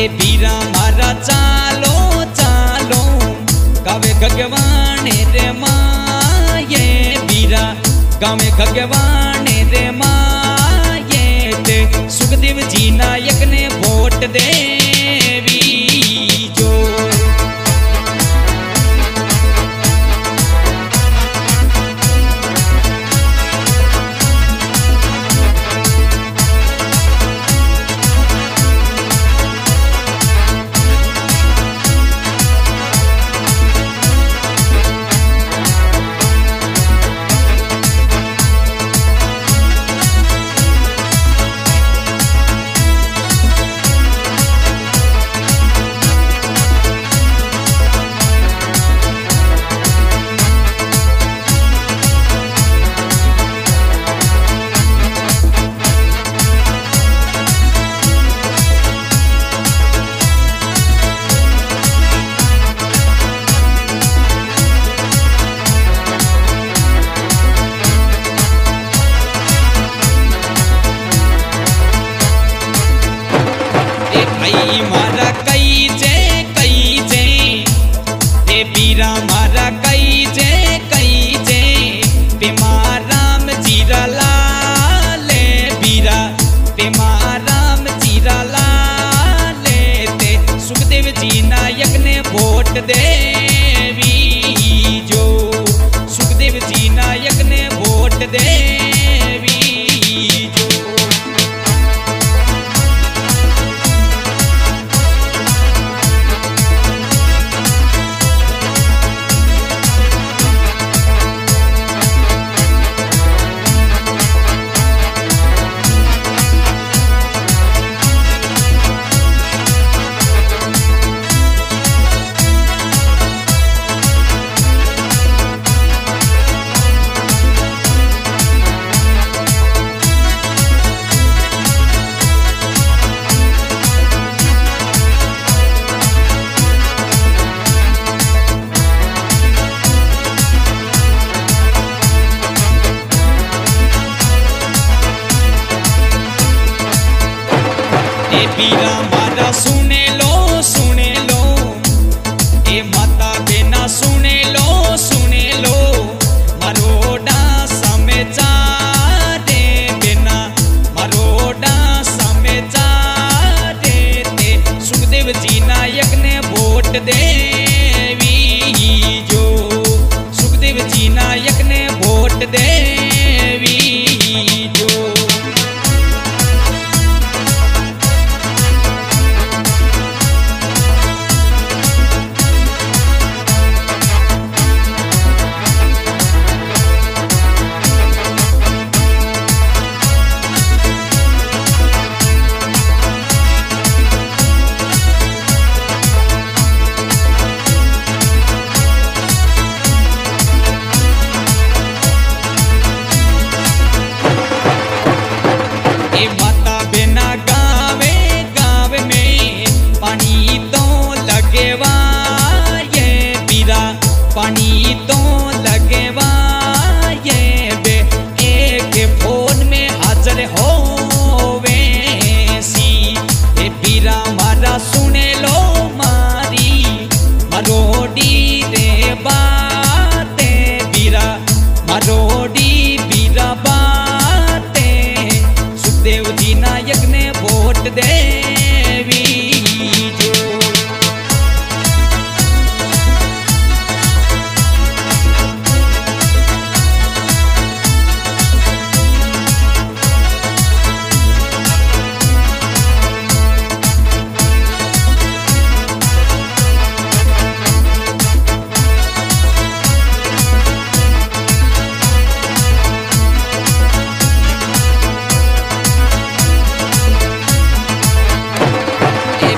એ પીરા મારા ચાલો ચાલો ગાવે ભગવાન રે માયે પીરા ગાવે ભગવાન રે માયે તે સુખદેવજી નાયકને વોટ દેવી જો मारा कई जे हे पीरा मारा कई जे राम जीरा लाले पीरा राम जीरा लाले ते सुखदेव जी नायक ने वोट देवी जो सुखदेव जी नायक ने वोट देवी जो पीरा मारा सुने लो ए माता बेना सुने लो मारोडा सामे चारे बेना मारोडा सामे चारे ते सुखदेव जी नायक ने वोट देवी जो सुखदेव जी नायक ने वोट देवी जो माता बिना गावे गावे में पानी तो लगेवा ये पीरा पानी तो लगेवा ये बे एक फोन में हाजिर होवे सी ए पीरा मारा सुने लो मारी मरोडी रे बाते पीरा मरोडी पीरा बाते सुखदेव जी नायक ने वोट देवी जो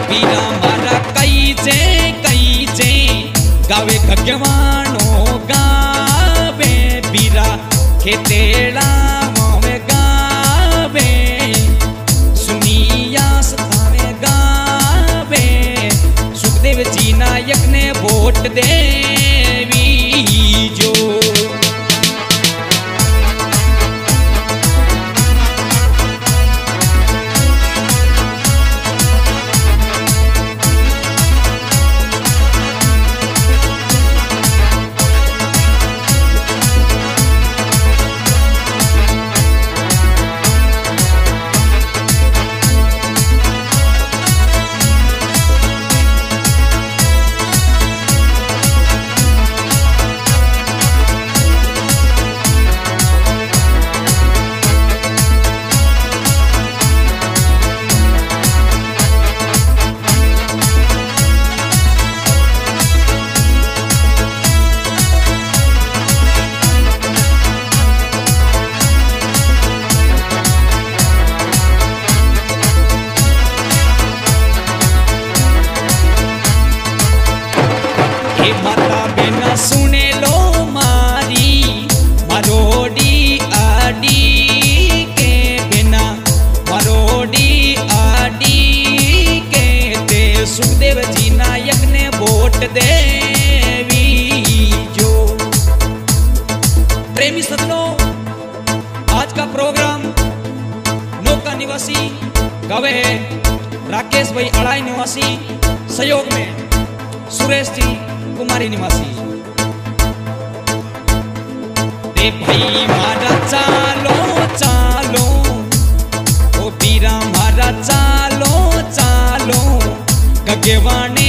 पीरा मारा कई जे गावे भगवानो गावे पीरा खेतेड़ा मावे गावे सुनिया सतावे गावे सुखदेव जी नायक ने वोट देवी जो वोट देवी जो। प्रेमी सज्जनों, आज का प्रोग्राम नौका निवासी गावे है राकेश भाई अड़ाई निवासी, सहयोग में सुरेश जी कुमारी निवासी। रे भाई मारा चालो चालो, ओ पीरा मारा चालो चालो, गगवाने